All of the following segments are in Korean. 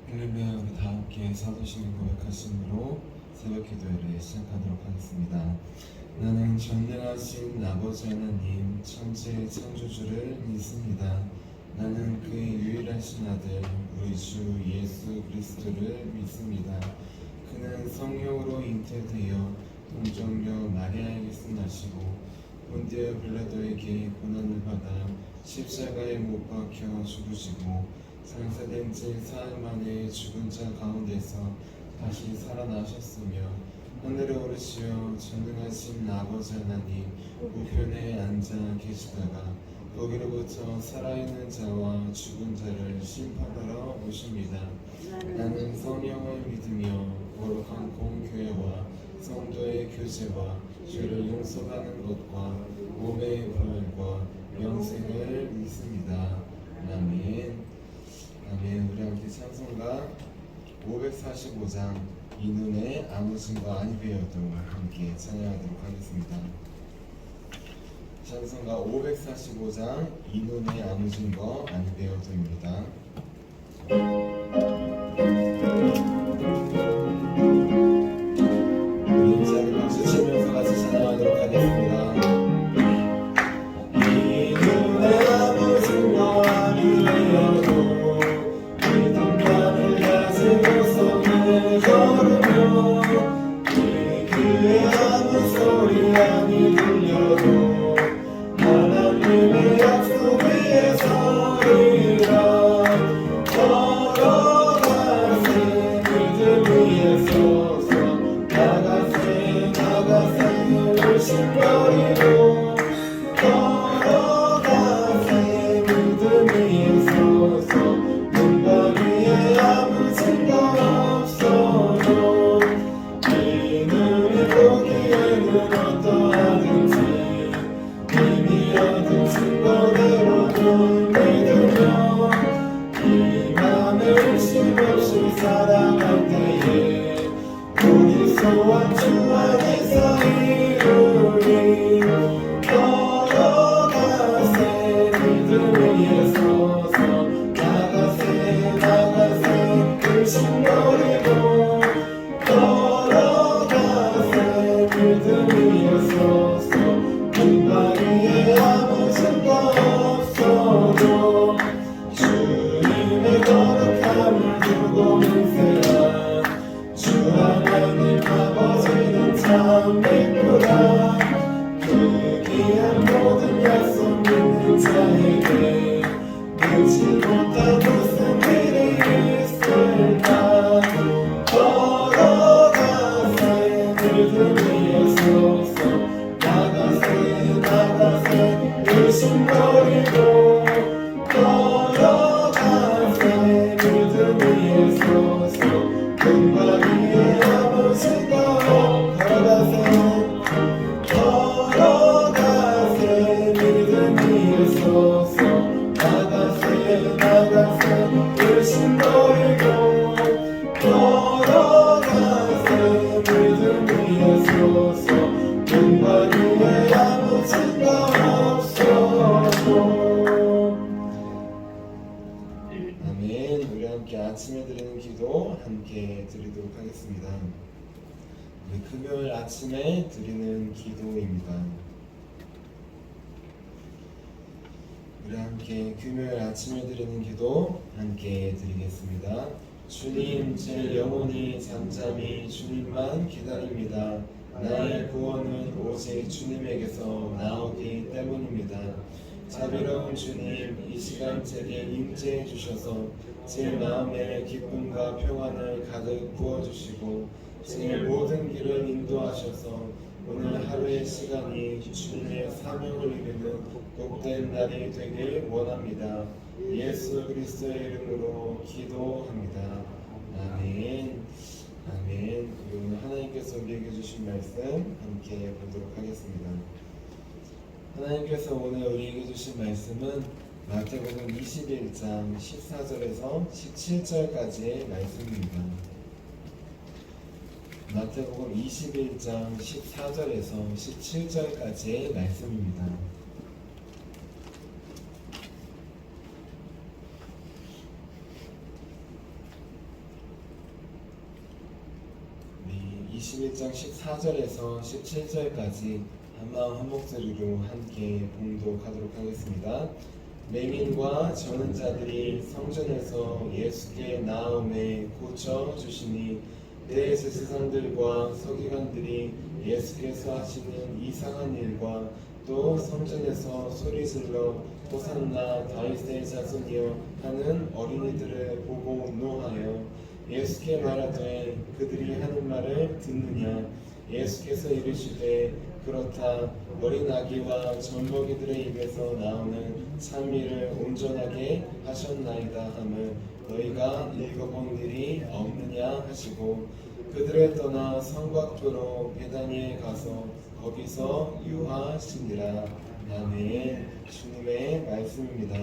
할렐루야. 우리 다 함께 사도신경 고백하심으로 새벽 기도회를 시작하도록 하겠습니다. 나는 전능하신 아버지 하나님 천지의 창조주를 믿습니다. 나는 그의 유일하신 아들 우리 주 예수 그리스도를 믿습니다. 그는 성령으로 잉태되어 동정녀 마리아에게서 나시고 본디오 빌라도에게 고난을 받아 십자가에 못 박혀 죽으시고 장사된 지 사흘 만에 죽은 자 가운데서 다시 살아나셨으며 하늘에 오르시어 전능하신 아버지 하나님 우편에 앉아 계시다가 거기로부터 살아있는 자와 죽은 자를 심판하러 오십니다. 나는 성령을 믿으며 거룩한 공교회와 성도의 교제와 죄를 용서받는 것과 몸의 부활과 영생을 믿습니다. 아멘. 아멘. 우리 함께 찬송가 545장 이 눈에 아무 증거 아니 되어도 함께 찬양하도록 하겠습니다. 찬송가 545장 이 눈에 아무 증거 아니 되어도입니다. 우리 인사를 박수 치면서 같이 찬양하도록 하겠습니다. 이 눈에 아무 증거 아니 되어도 그의 아무 소리 아니 들려도 하나님의 약속 위에 서리라. 걸어가세 믿음 위에 서서 나가세 의심거리고 걸어가세 믿음 위에 서서 눈과 위에 아무 증거 없어도 보기에는 어떠하든지 이미 얻은 증거대로는 믿으며 이 맘에 의심 없이 살아갈 때에 우리 소원 주 안에서 이루리. 걸어가세 믿음 위에 서서 나가세 의심거리고 믿음 위에 서서 눈과 위에 아무 증거 없어도 주님의 거룩함을 두고 맹세한 주 하나님 아버지는 참 예쁘다. 그 귀한 모든 약속 믿는 자에게 믿지 못한 무슨 일이 있을까. 걸어가세 믿음 위에 서서 나가세 의심거리고 걸어가세 믿음 위에 서서 눈과 위에 아무 증거 걸어가세 믿음 위에 서서 나가세 의심거리고 걸어가세 믿음 위에 서서 눈과 위에 아무 증거 없어도. 아멘. 우리 함께 아침에 드리는 기도 함께 드리도록 하겠습니다. 우리 금요일 아침에 드리는 기도입니다. 우리 함께 금요일 아침에 드리는 기도 함께 드리겠습니다. 주님, 제 영혼이 잠잠히 주님만 기다립니다. 나의 구원은 오직 주님에게서 나오기 때문입니다. 자비로운 주님, 이 시간 제게 임재해 주셔서 제 마음에 기쁨과 평안을 가득 부어주시고 제 모든 길을 인도하셔서 오늘 하루의 시간이 주님의 사명을 이루는 복된 날이 되길 원합니다. 예수 그리스도의 이름으로 기도합니다. 아멘. 아멘. 오늘 하나님께서 우리에게 주신 말씀 함께 보도록 하겠습니다. 하나님께서 오늘 우리에게 주신 말씀은 마태복음 21장 14절에서 17절까지의 말씀입니다. 마태복음 21장 14절에서 17절까지의 말씀입니다. 21장 14절에서 17절까지 한마음 한목소리로 함께 봉독하도록 하겠습니다. 맹인과 저는 자들이 성전에서 예수께 나음에 고쳐주시니 내 제사장들과 서기관들이 예수께서 하시는 이상한 일과 또 성전에서 소리질러 호산나 다윗의 자손이여 하는 어린이들을 보고 노하여 예수께 말하되 그들이 하는 말을 듣느냐. 예수께서 이르시되 그렇다. 어린 아기와 젖먹이들의 입에서 나오는 찬미를 온전하게 하셨나이다 함을 너희가 읽어본 일이 없느냐 하시고 그들을 떠나 성곽도로 베다니에 가서 거기서 유하시니라. 아멘. 주님의 말씀입니다.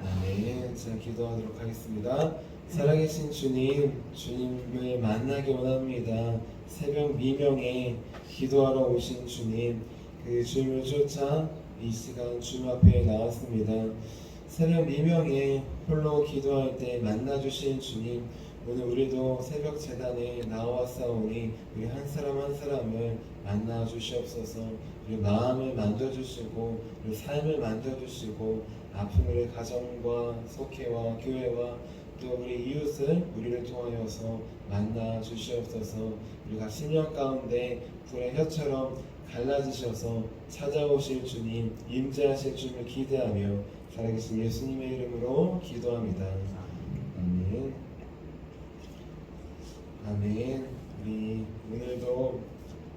아멘. 자, 기도하도록 하겠습니다. 살아계신 주님, 주님을 만나기 원합니다. 새벽 미명에 기도하러 오신 주님, 그 주님을 쫓아 이 시간 주님 앞에 나왔습니다. 새벽 미명에 홀로 기도할 때 만나주신 주님, 오늘 우리도 새벽 제단에 나와싸우니 우리 한 사람 한 사람을 만나 주시옵소서. 우리 마음을 만져주시고 우리 삶을 만져주시고 아픈 우리 가정과 속회와 교회와 또 우리 이웃을 우리를 통하여서 만나 주시옵소서. 우리가 신령 가운데 불의 혀처럼 갈라지셔서 찾아오실 주님, 임재하실 주님을 기대하며 살아계신 예수님의 이름으로 기도합니다. 아멘. 아멘. 우리 오늘도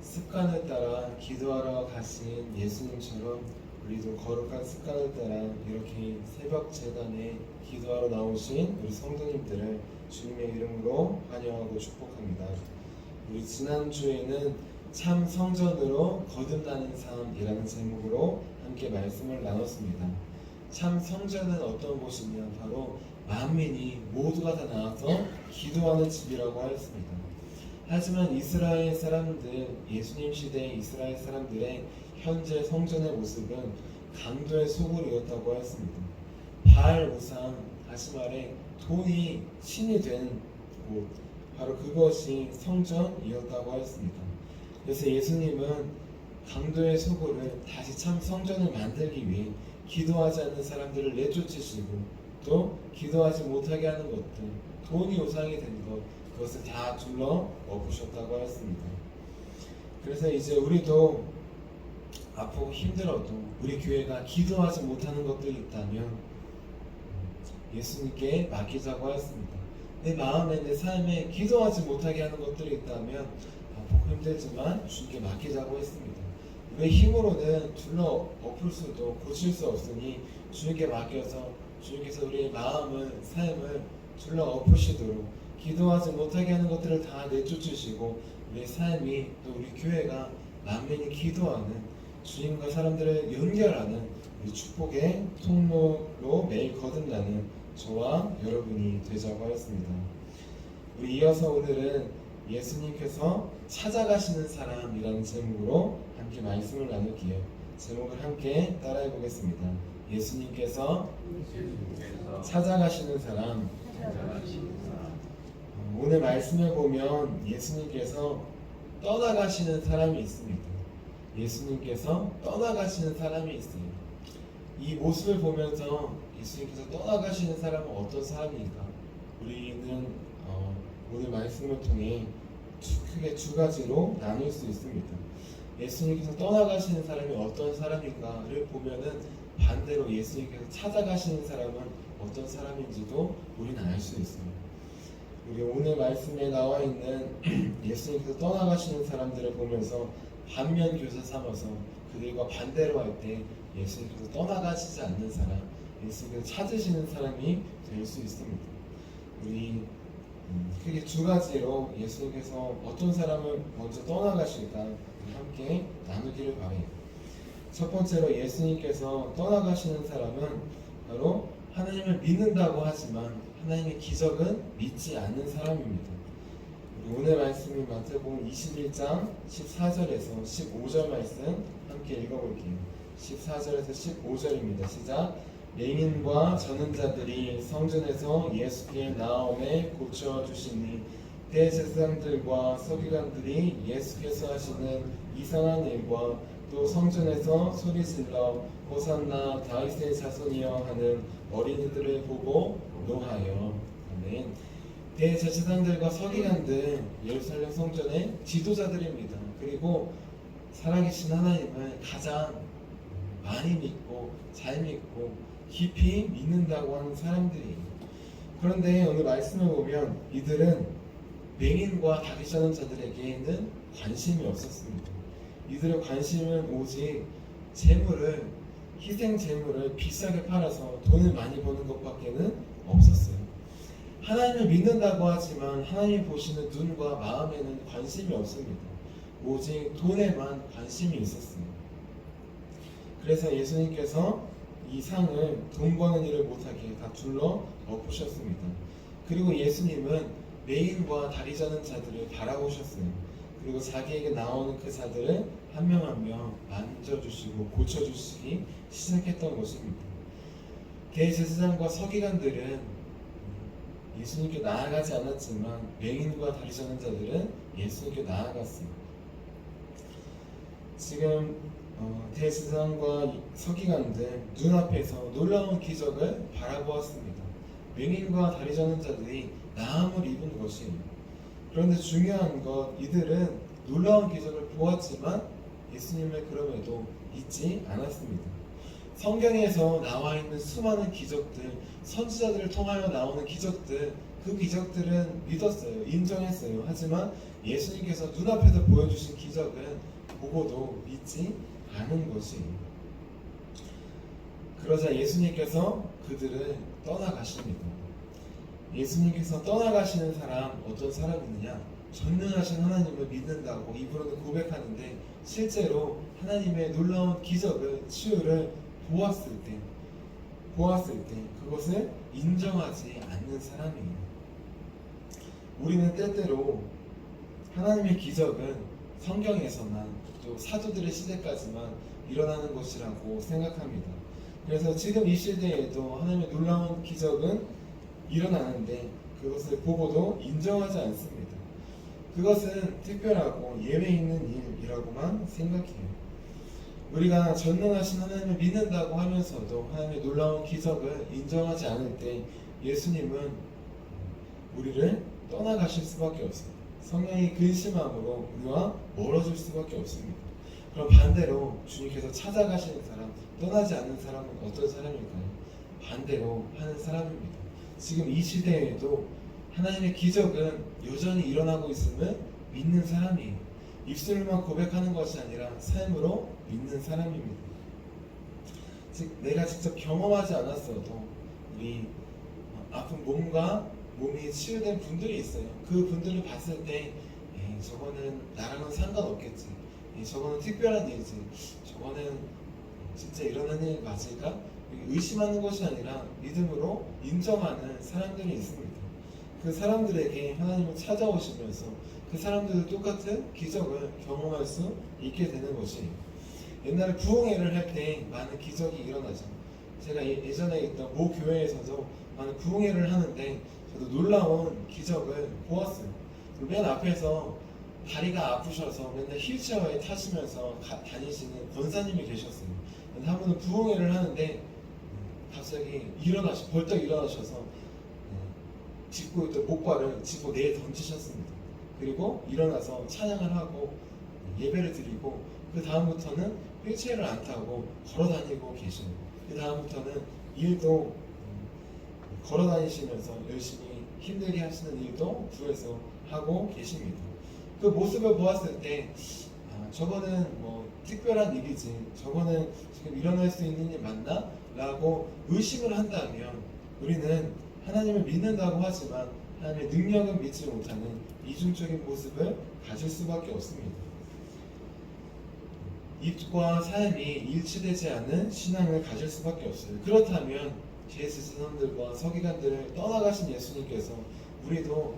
습관을 따라 기도하러 가신 예수님처럼 우리도 거룩한 습관을 따라 이렇게 새벽 제단에 기도하러 나오신 우리 성도님들을 주님의 이름으로 환영하고 축복합니다. 우리 지난주에는 참 성전으로 거듭나는 삶이라는 제목으로 함께 말씀을 나눴습니다. 참 성전은 어떤 곳이냐, 바로 만민이 모두가 다 나와서 기도하는 집이라고 하였습니다. 하지만 이스라엘 사람들, 예수님 시대의 이스라엘 사람들의 현재 성전의 모습은 강도의 소굴이었다고 하였습니다. 바알 우상, 다시 말해 돈이 신이 된 곳, 바로 그것이 성전이었다고 하였습니다. 그래서 예수님은 강도의 소굴을 다시 참 성전을 만들기 위해 기도하지 않는 사람들을 내쫓으시고 또 기도하지 못하게 하는 것들, 돈이 우상이 된 것, 그것을 다 둘러 엎으셨다고 하였습니다. 그래서 이제 우리도 아프고 힘들어도 우리 교회가 기도하지 못하는 것들이 있다면 예수님께 맡기자고 하였습니다. 내 마음에, 내 삶에 기도하지 못하게 하는 것들이 있다면 아프고 힘들지만 주님께 맡기자고 했습니다. 왜 힘으로는 둘러 엎을 수도 고칠 수 없으니 주님께 맡겨서 주님께서 우리의 마음을, 삶을 둘러 엎으시도록 기도하지 못하게 하는 것들을 다 내쫓으시고 우리의 삶이 또 우리 교회가 만민이 기도하는 주님과 사람들을 연결하는 우리 축복의 통로로 매일 거듭나는 저와 여러분이 되자고 하였습니다. 우리 이어서 오늘은 예수님께서 찾아가시는 사람이라는 제목으로 함께 말씀을 나눌게요. 제목을 함께 따라해 보겠습니다. 예수님께서 찾아가시는 사람. 오늘 말씀을 보면 예수님께서 떠나가시는 사람이 있습니다. 예수님께서 떠나가시는 사람이 있어요. 이 모습을 보면서 예수님께서 떠나가시는 사람은 어떤 사람인가? 우리는 오늘 말씀을 통해 크게 두 가지로 나눌 수 있습니다. 예수님께서 떠나가시는 사람이 어떤 사람인가를 보면은 반대로 예수님께서 찾아가시는 사람은 어떤 사람인지도 우리는 알 수 있습니다. 우리 오늘 말씀에 나와 있는 예수님께서 떠나가시는 사람들을 보면서 반면 교사 삼아서 그들과 반대로 할 때 예수님께서 떠나가시지 않는 사람, 예수님께서 찾으시는 사람이 될 수 있습니다. 우리 크게 두 가지로 예수님께서 어떤 사람을 먼저 떠나가실까 함께 나누기를 바래요. 첫 번째로 예수님께서 떠나가시는 사람은 바로 하나님을 믿는다고 하지만 하나님의 기적은 믿지 않는 사람입니다. 우리 오늘 말씀이 마태복음 21장 14절에서 15절 말씀 함께 읽어볼게요. 14절에서 15절입니다. 시작. 맹인과 저는 자들이 성전에서 예수께 나옴에 고쳐주시니 대제사장들과 서기관들이 예수께서 하시는 이상한 일과 또 성전에서 소리질러 호산나 다윗의 자손이여 하는 어린이들을 보고 노하여. 아멘. 대제사장들과 서기관들 예루살렘 성전의 지도자들입니다. 그리고 살아계신 하나님을 가장 많이 믿고 잘 믿고 깊이 믿는다고 하는 사람들이에요. 그런데 오늘 말씀을 보면 이들은 맹인과 다리 저는 자들에게는 관심이 없었습니다. 이들의 관심은 오직 재물을, 희생 재물을 비싸게 팔아서 돈을 많이 버는 것밖에는 없었어요. 하나님을 믿는다고 하지만 하나님 보시는 눈과 마음에는 관심이 없습니다. 오직 돈에만 관심이 있었어요. 그래서 예수님께서 이 상을 돈 버는 일을 못하게 다 둘러 엎으셨습니다. 그리고 예수님은 맹인과 다리 저는 자들을 바라보셨어요. 그리고 자기에게 나오는 그 자들을 한 명 한 명 만져주시고 고쳐주시기 시작했던 것입니다. 대제사장과 서기관들은 예수님께 나아가지 않았지만 맹인과 다리 저는 자들은 예수님께 나아갔어요. 지금 대제사장과 서기관들 눈앞에서 놀라운 기적을 바라보았습니다. 맹인과 다리 저는 자들이 나음을 입은 것이에요. 그런데 중요한 것, 이들은 놀라운 기적을 보았지만 예수님을 그럼에도 믿지 않았습니다. 성경에서 나와 있는 수많은 기적들, 선지자들을 통하여 나오는 기적들, 그 기적들은 믿었어요. 인정했어요. 하지만 예수님께서 눈앞에서 보여주신 기적은 보고도 믿지 않은 것이에요. 그러자 예수님께서 그들을 떠나가십니다. 예수님께서 떠나가시는 사람, 어떤 사람이냐? 전능하신 하나님을 믿는다고 입으로는 고백하는데 실제로 하나님의 놀라운 기적을, 치유를 보았을 때 그것을 인정하지 않는 사람이에요. 우리는 때때로 하나님의 기적은 성경에서만 또 사도들의 시대까지만 일어나는 것이라고 생각합니다. 그래서 지금 이 시대에도 하나님의 놀라운 기적은 일어나는데 그것을 보고도 인정하지 않습니다. 그것은 특별하고 예외 있는 일이라고만 생각해요. 우리가 전능하신 하나님을 믿는다고 하면서도 하나님의 놀라운 기적을 인정하지 않을 때 예수님은 우리를 떠나가실 수밖에 없습니다. 성령이 근심함으로 우리와 멀어질 수밖에 없습니다. 그럼 반대로 주님께서 찾아가시는 사람, 떠나지 않는 사람은 어떤 사람일까요? 반대로 하는 사람입니다. 지금 이 시대에도 하나님의 기적은 여전히 일어나고 있음을 믿는 사람이에요. 입술로만 고백하는 것이 아니라 삶으로 믿는 사람입니다. 즉 내가 직접 경험하지 않았어도 우리 아픈 몸이 치유된 분들이 있어요. 그 분들을 봤을 때 저거는 나랑은 상관없겠지, 저거는 특별한 일이지, 저거는 진짜 일어나는 일 맞을까? 의심하는 것이 아니라 믿음으로 인정하는 사람들이 있습니다. 그 사람들에게 하나님을 찾아오시면서 그 사람들도 똑같은 기적을 경험할 수 있게 되는 것이에요. 옛날에 부흥회를 할 때 많은 기적이 일어나죠. 제가 예전에 있던 모 교회에서도 많은 부흥회를 하는데 저도 놀라운 기적을 보았어요. 맨 앞에서 다리가 아프셔서 맨날 휠체어에 타시면서 다니시는 권사님이 계셨어요. 한 분은 부흥회를 하는데 갑자기 벌떡 일어나셔서 짚고 있던 목발을 짚고 내에 던지셨습니다. 그리고 일어나서 찬양을 하고 예배를 드리고 그 다음부터는 휠체어를 안 타고 걸어 다니고 계시고 그 다음부터는 일도 걸어 다니시면서 열심히 힘들게 하시는 일도 구해서 하고 계십니다. 그 모습을 보았을 때 저거는 뭐 특별한 일이지, 저거는 지금 일어날 수 있는 일 맞나? 라고 의심을 한다면 우리는 하나님을 믿는다고 하지만 하나님의 능력은 믿지 못하는 이중적인 모습을 가질 수밖에 없습니다. 입과 삶이 일치되지 않는 신앙을 가질 수밖에 없어요. 그렇다면 제사장들과 서기관들을 떠나가신 예수님께서 우리도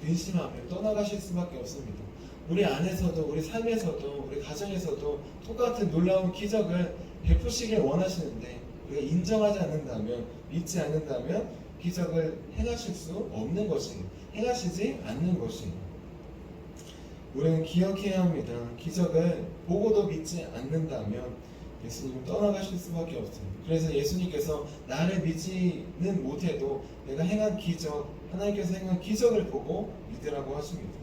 근심하며 떠나가실 수밖에 없습니다. 우리 안에서도, 우리 삶에서도, 우리 가정에서도 똑같은 놀라운 기적을 베푸시길 원하시는데 우리가 인정하지 않는다면, 믿지 않는다면 기적을 행하실 수 없는 것이에요. 행하시지 않는 것이에요. 우리는 기억해야 합니다. 기적을 보고도 믿지 않는다면 예수님은 떠나가실 수밖에 없어요. 그래서 예수님께서 나를 믿지는 못해도 내가 행한 기적, 하나님께서 행한 기적을 보고 믿으라고 하십니다.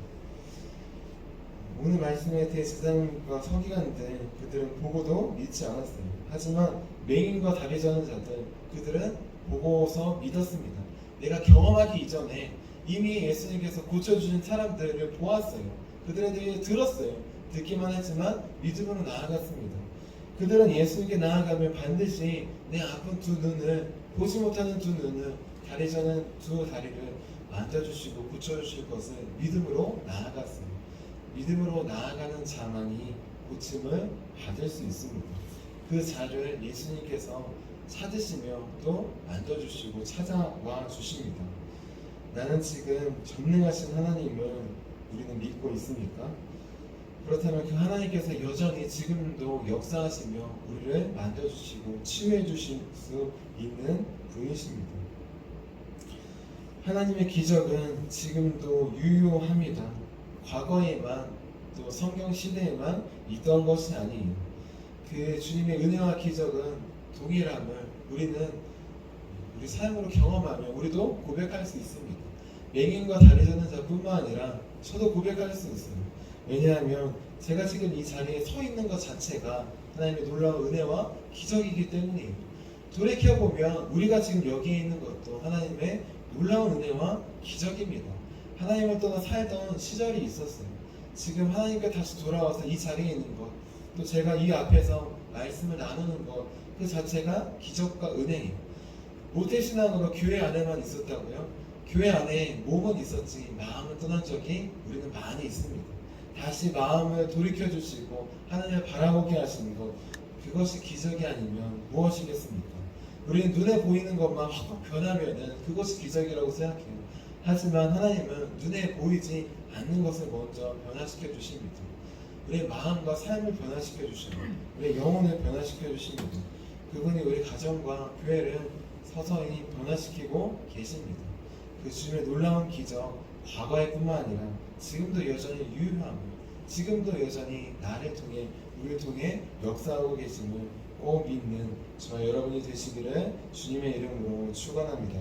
오늘 말씀에 대제사장과 서기관들, 그들은 보고도 믿지 않았어요. 하지만 맹인과 다리 저는 자들, 그들은 보고서 믿었습니다. 내가 경험하기 이전에 이미 예수님께서 고쳐주신 사람들을 보았어요. 그들에 대해 들었어요. 듣기만 했지만 믿음으로 나아갔습니다. 그들은 예수님께 나아가면 반드시 내 아픈 두 눈을, 보지 못하는 두 눈을, 다리 저는 두 다리를 만져주시고 고쳐주실 것을 믿음으로 나아갔어요. 믿음으로 나아가는 자만이 고침을 받을 수 있습니다. 그 자를 예수님께서 찾으시며 또 만져주시고 찾아와 주십니다. 나는 지금 전능하신 하나님을 우리는 믿고 있습니까? 그렇다면 그 하나님께서 여전히 지금도 역사하시며 우리를 만져주시고 치유해 주실 수 있는 분이십니다. 하나님의 기적은 지금도 유효합니다. 과거에만 또 성경 시대에만 있던 것이 아니에요. 그 주님의 은혜와 기적은 동일함을 우리는 우리 삶으로 경험하며 우리도 고백할 수 있습니다. 맹인과 다리 저는 자뿐만 아니라 저도 고백할 수 있어요. 왜냐하면 제가 지금 이 자리에 서 있는 것 자체가 하나님의 놀라운 은혜와 기적이기 때문이에요. 돌이켜보면 우리가 지금 여기에 있는 것도 하나님의 놀라운 은혜와 기적입니다. 하나님을 떠나 살던 시절이 있었어요. 지금 하나님께 다시 돌아와서 이 자리에 있는 것, 또 제가 이 앞에서 말씀을 나누는 것, 그 자체가 기적과 은혜예요. 모태신앙으로 교회 안에만 있었다고요? 교회 안에 몸은 있었지 마음을 떠난 적이 우리는 많이 있습니다. 다시 마음을 돌이켜주시고 하나님을 바라보게 하시는 것, 그것이 기적이 아니면 무엇이겠습니까? 우리는 눈에 보이는 것만 확 변하면은 그것이 기적이라고 생각해요. 하지만 하나님은 눈에 보이지 않는 것을 먼저 변화시켜 주십니다. 우리의 마음과 삶을 변화시켜 주시고 우리의 영혼을 변화시켜 주십니다. 그분이 우리 가정과 교회를 서서히 변화시키고 계십니다. 그 주님의 놀라운 기적, 과거의 뿐만 아니라 지금도 여전히 유효함을, 지금도 여전히 나를 통해 우리를 통해 역사하고 계심을 꼭 믿는 저와 여러분이 되시기를 주님의 이름으로 축원합니다.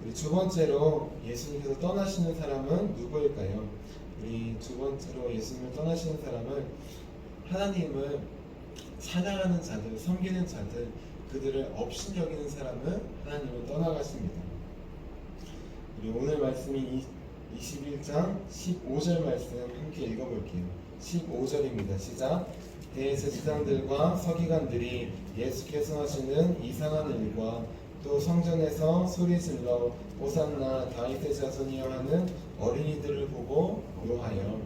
우리 두 번째로 예수님께서 떠나시는 사람은 누구일까요? 우리 두 번째로 예수님을 떠나시는 사람은 하나님을 찬양하는 자들, 섬기는 자들, 그들을 업신여기는 사람은 하나님을 떠나가십니다. 우리 오늘 말씀이 21장 15절 말씀 함께 읽어볼게요. 15절입니다. 시작. 대제사장들과 서기관들이 예수께서 하시는 이상한 일과 또 성전에서 소리질러 호산나 다윗의 자손이여 하는 어린이들을 보고 노하여.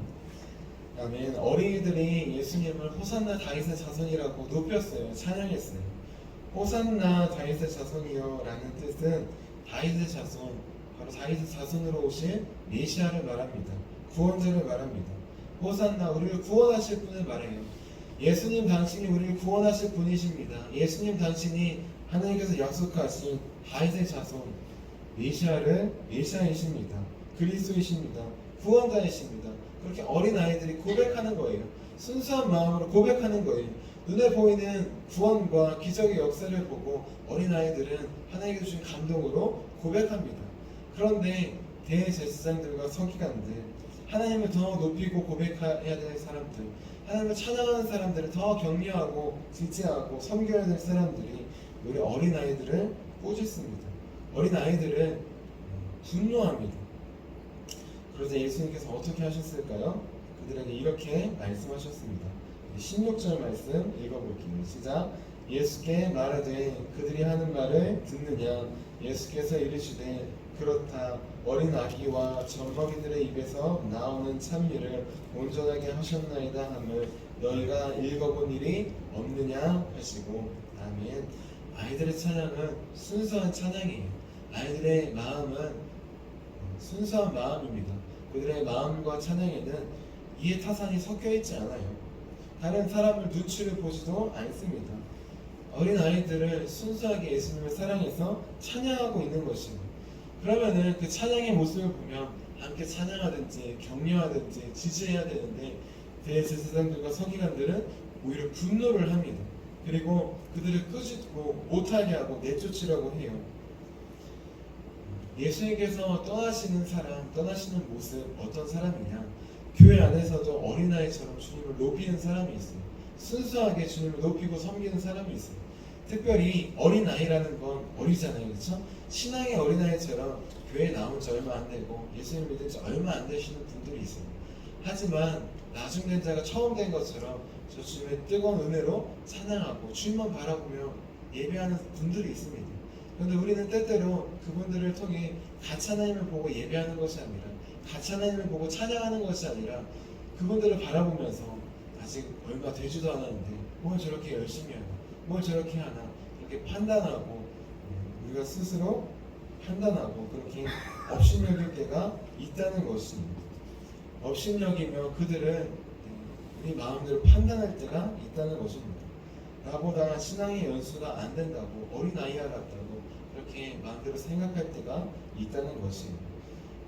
아멘. 어린이들이 예수님을 호산나 다윗의 자손이라고 높였어요. 찬양했어요. 호산나 다윗의 자손이여 라는 뜻은 다윗의 자손, 바로 다윗의 자손으로 오실 메시아를 말합니다. 구원자를 말합니다. 호산나, 우리를 구원하실 분을 말해요. 예수님 당신이 우리를 구원하실 분이십니다. 예수님 당신이 하나님께서 약속하신 다윗의 자손, 메시아이십니다. 그리스도이십니다. 구원자이십니다. 그렇게 어린아이들이 고백하는 거예요. 순수한 마음으로 고백하는 거예요. 눈에 보이는 구원과 기적의 역사를 보고 어린아이들은 하나님께서 주신 감동으로 고백합니다. 그런데 대제사장들과 서기관들, 하나님을 더 높이고 고백해야 될 사람들, 하나님을 찬양하는 사람들을 더 격려하고 지지하고 섬겨야 될 사람들이 우리 어린아이들을 꾸짖습니다. 어린아이들은 분노합니다. 그래서 예수님께서 어떻게 하셨을까요? 그들에게 이렇게 말씀하셨습니다. 16절 말씀 읽어볼게요. 시작. 예수께 말하되 그들이 하는 말을 듣느냐? 예수께서 이르시되 그렇다. 어린 아기와 젖먹이들의 입에서 나오는 찬미를 온전하게 하셨나이다 함을 너희가 읽어본 일이 없느냐 하시고. 아멘. 아이들의 찬양은 순수한 찬양이에요. 아이들의 마음은 순수한 마음입니다. 그들의 마음과 찬양에는 이해 타산이 섞여 있지 않아요. 다른 사람을 눈치를 보지도 않습니다. 어린 아이들을 순수하게 예수님을 사랑해서 찬양하고 있는 것이고, 그러면은 그 찬양의 모습을 보면 함께 찬양하든지 격려하든지 지지해야 되는데 대제사장들과 서기관들은 오히려 분노를 합니다. 그리고 그들을 끄집고 못하게 하고 내쫓으려고 해요. 예수님께서 떠나시는 모습 어떤 사람이냐? 교회 안에서도 어린아이처럼 주님을 높이는 사람이 있어요. 순수하게 주님을 높이고 섬기는 사람이 있어요. 특별히 어린아이라는 건 어리잖아요, 그렇죠? 신앙의 어린아이처럼 교회에 나온 지 얼마 안 되고 예수님 믿은 지 얼마 안 되시는 분들이 있어요. 하지만 나중된 자가 처음 된 것처럼 저 주님의 뜨거운 은혜로 찬양하고 주님만 바라보며 예배하는 분들이 있습니다. 그런데 우리는 때때로 그분들을 통해 같이 하나님을 보고 예배하는 것이 아니라, 같이 하나님을 보고 찬양하는 것이 아니라, 그분들을 바라보면서 아직 얼마 되지도 않았는데 뭘 저렇게 열심히 하나, 뭘 저렇게 하나, 그렇게 판단하고, 우리가 스스로 판단하고 그렇게 업신여길 때가 있다는 것입니다. 업신여기며 그들은 우리 마음대로 판단할 때가 있다는 것입니다. 나보다 신앙의 연수가 안 된다고, 어린아이와 같다고 그렇게 마음대로 생각할 때가 있다는 것이에요.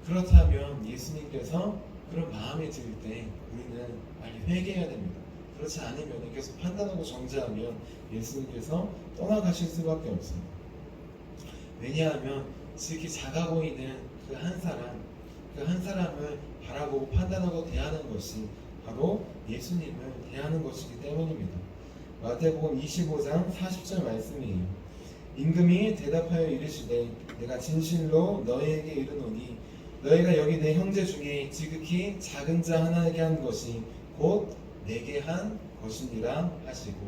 그렇다면 예수님께서 그런 마음이 들 때 우리는 빨리 회개해야 됩니다. 그렇지 않으면 계속 판단하고 정죄하면 예수님께서 떠나가실 수밖에 없습니다. 왜냐하면 지극히 작아 보이는 그 한 사람을 바라보고 판단하고 대하는 것이 바로 예수님을 대하는 것이기 때문입니다. 마태복음 25장 40절 말씀이에요. 임금이 대답하여 이르시되 내가 진실로 너희에게 이르노니 너희가 여기 내 형제 중에 지극히 작은 자 하나에게 한 것이 곧 내게 한 것이니라 하시고,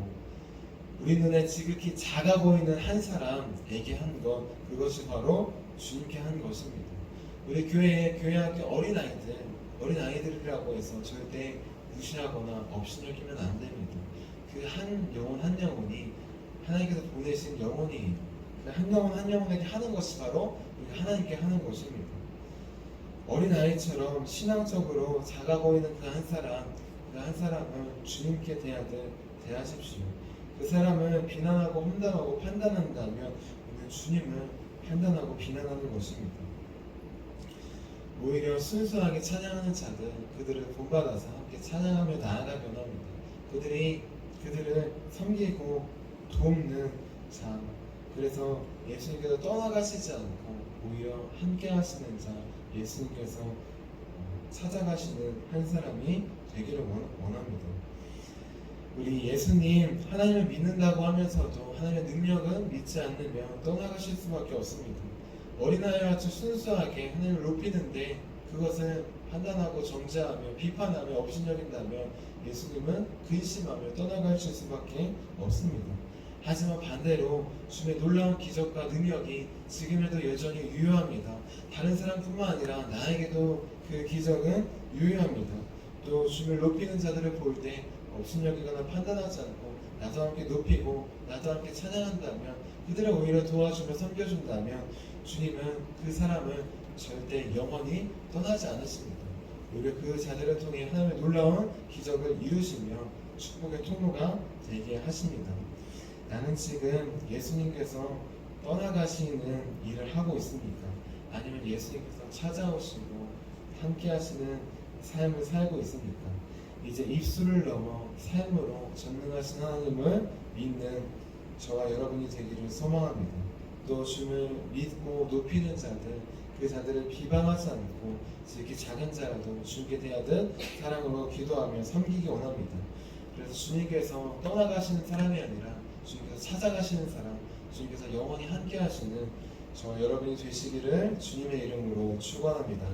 우리 눈에 지극히 작아 보이는 한 사람에게 한 것, 그것이 바로 주님께 한 것입니다. 우리 교회 학교 어린아이들이라고 해서 절대 무시하거나 업신여기면 안 됩니다. 그 한 영혼이 하나님께서 보내신 영혼이에요. 그 한 영혼에게 하는 것이 바로 우리 하나님께 하는 것입니다. 어린아이처럼 신앙적으로 작아 보이는 그 한 사람을 주님께 대하십시오. 그 사람을 비난하고 험담하고 판단한다면 우리는 주님을 판단하고 비난하는 것입니다. 오히려 순수하게 찬양하는 자들, 그들을 본받아서 함께 찬양하며 나아가면 합니다. 그들을 섬기고 돕는 자, 그래서 예수님께서 떠나가시지 않고 오히려 함께 하시는 자, 예수님께서 찾아가시는 한 사람이 되기를 원합니다. 우리 예수님 하나님을 믿는다고 하면서도 하나님의 능력은 믿지 않으면 떠나가실 수밖에 없습니다. 어린아이와 같이 순수하게 하나님을 높이는데 그것을 판단하고 정죄하며 비판하며 업신여긴다면 예수님은 근심하며 떠나가실 수밖에 없습니다. 하지만 반대로 주님의 놀라운 기적과 능력이 지금에도 여전히 유효합니다. 다른 사람뿐만 아니라 나에게도 그 기적은 유효합니다. 또 주님을 높이는 자들을 볼 때 업신여기거나 판단하지 않고 나도 함께 높이고 나도 함께 찬양한다면, 그들을 오히려 도와주며 섬겨준다면 주님은 그 사람을 절대 영원히 떠나지 않으십니다. 오히려 그 자들을 통해 하나님의 놀라운 기적을 이루시며 축복의 통로가 되게 하십니다. 나는 지금 예수님께서 떠나가시는 일을 하고 있습니까? 아니면 예수님께서 찾아오시고 함께 하시는 삶을 살고 있습니까? 이제 입술을 넘어 삶으로 전능하신 하나님을 믿는 저와 여러분이 되기를 소망합니다. 또 주님을 믿고 높이는 자들, 그 자들을 비방하지 않고 지극히 작은 자라도 주님께 대하듯 사랑으로 기도하며 섬기기 원합니다. 그래서 주님께서 떠나가시는 사람이 아니라 주님께서 찾아가시는 사람, 주님께서 영원히 함께 하시는 저 여러분이 되시기를 주님의 이름으로 축원합니다.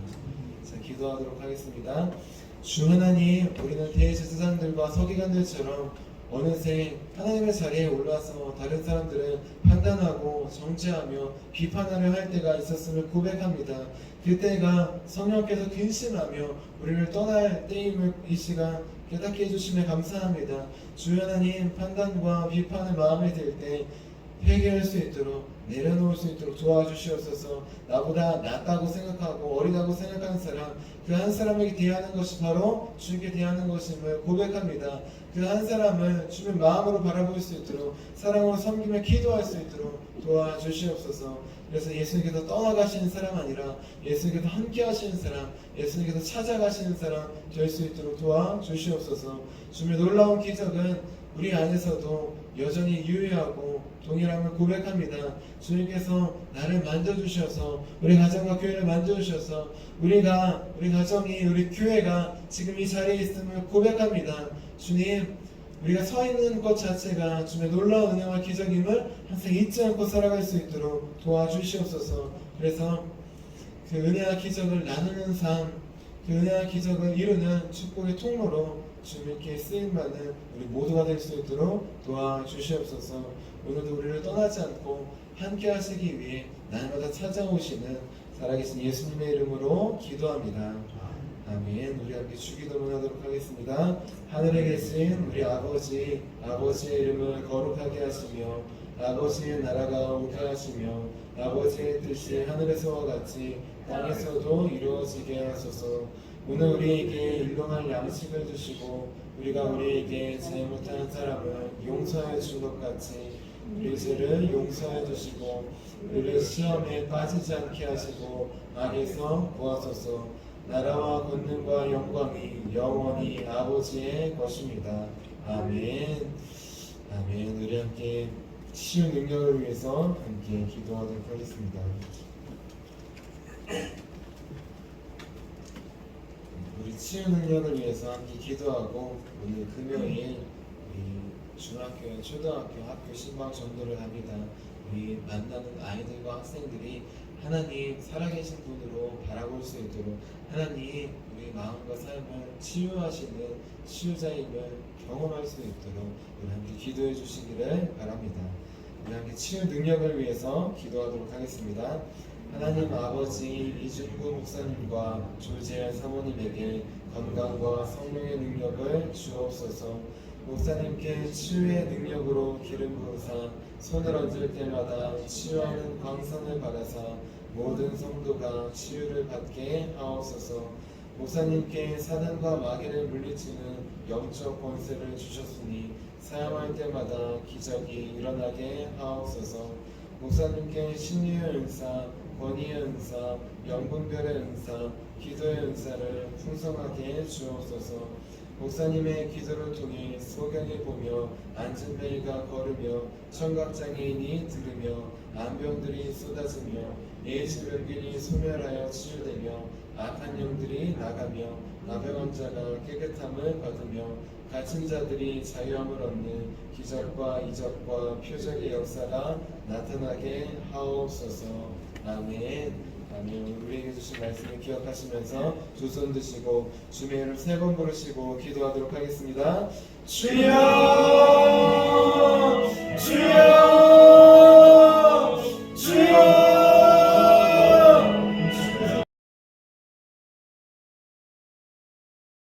자, 기도하도록 하겠습니다. 주 하나님, 우리는 대제사장들과 서기관들처럼 어느새 하나님의 자리에 올라서 다른 사람들을 판단하고 정죄하며 비판하려 할 때가 있었음을 고백합니다. 그때가 성령께서 근심하며 우리를 떠날 때임을 이 시간 깨닫게 해주심에 감사합니다. 주 하나님, 판단과 비판의 마음에 들 때 회개할 수 있도록 내려놓을 수 있도록 도와주시옵소서. 나보다 낫다고 생각하고 어리다고 생각하는 사람, 그 한 사람에게 대하는 것이 바로 주님께 대하는 것임을 고백합니다. 그 한 사람을 주님의 마음으로 바라볼 수 있도록 사랑으로 섬기며 기도할 수 있도록 도와주시옵소서. 그래서 예수님께서 떠나가시는 사람 아니라 예수님께서 함께 하시는 사람, 예수님께서 찾아가시는 사람 될 수 있도록 도와주시옵소서. 주님의 놀라운 기적은 우리 안에서도 여전히 유효하고 동일함을 고백합니다. 주님께서 나를 만져주셔서 우리 가정과 교회를 만져주셔서 우리 가정이 우리 교회가 지금 이 자리에 있음을 고백합니다. 주님, 우리가 서 있는 것 자체가 주님의 놀라운 은혜와 기적임을 항상 잊지 않고 살아갈 수 있도록 도와주시옵소서. 그래서 그 은혜와 기적을 나누는 삶, 그 은혜와 기적을 이루는 축복의 통로로 주님께 쓰임받는 우리 모두가 될 수 있도록 도와주시옵소서. 오늘도 우리를 떠나지 않고 함께 하시기 위해 날마다 찾아오시는 살아계신 예수님의 이름으로 기도합니다. 아멘. 우리 함께 주기도문 하도록 하겠습니다. 하늘에 계신 우리 아버지, 아버지의 이름을 거룩하게 하시며 아버지의 나라가 오게 하시며 아버지의 뜻이 하늘에서와 같이 땅에서도 이루어지게 하소서. 오늘 우리에게 일용할 양식을 주시고 우리가 우리에게 잘못한 사람을 용서해 준 것 같이 우리 죄를 용서해 주시고 우리를 시험에 빠지지 않게 하시고 악에서 구하소서. 나라와 권능과 영광이 영원히 아버지의 것입니다. 아멘. 아멘. 우리 함께 치유 능력을 위해서 함께 기도하도록 하겠습니다. 우리 치유 능력을 위해서 함께 기도하고 오늘 금요일 우리 중학교, 초등학교, 학교 신방 전도를 합니다. 우리 만나는 아이들과 학생들이 하나님 살아계신 분으로 바라볼 수 있도록 하나님 우리 마음과 삶을 치유하시는 치유자임을 경험할 수 있도록 우리 함께 기도해 주시기를 바랍니다. 우리 함께 치유 능력을 위해서 기도하도록 하겠습니다. 하나님 아버지, 이준구 목사님과 조재열 사모님에게 건강과 성령의 능력을 주옵소서. 목사님께 치유의 능력으로 기름 부으사 손을 얹을 때마다 치유하는 광선을 받아사 모든 성도가 치유를 받게 하옵소서. 목사님께 사단과 마귀를 물리치는 영적 권세를 주셨으니 사용할 때마다 기적이 일어나게 하옵소서. 목사님께 신유의 은사, 권위의 은사, 영분별의 은사, 기도의 은사를 풍성하게 주옵소서. 목사님의 기도를 통해 소경이 보며 안진뱅이가 걸으며 청각장애인이 들으며 암병들이 쏟아지며 예지병균이 소멸하여 치유되며 악한 영들이 나가며 나병 환자가 깨끗함을 받으며 갇힌 자들이 자유함을 얻는 기적과 이적과 표적의 역사가 나타나게 하옵소서. 아멘. 아멘. 우리에게 주신 말씀을 기억하시면서 두 손 드시고 주의 이름 3번 부르시고 기도하도록 하겠습니다. 주여!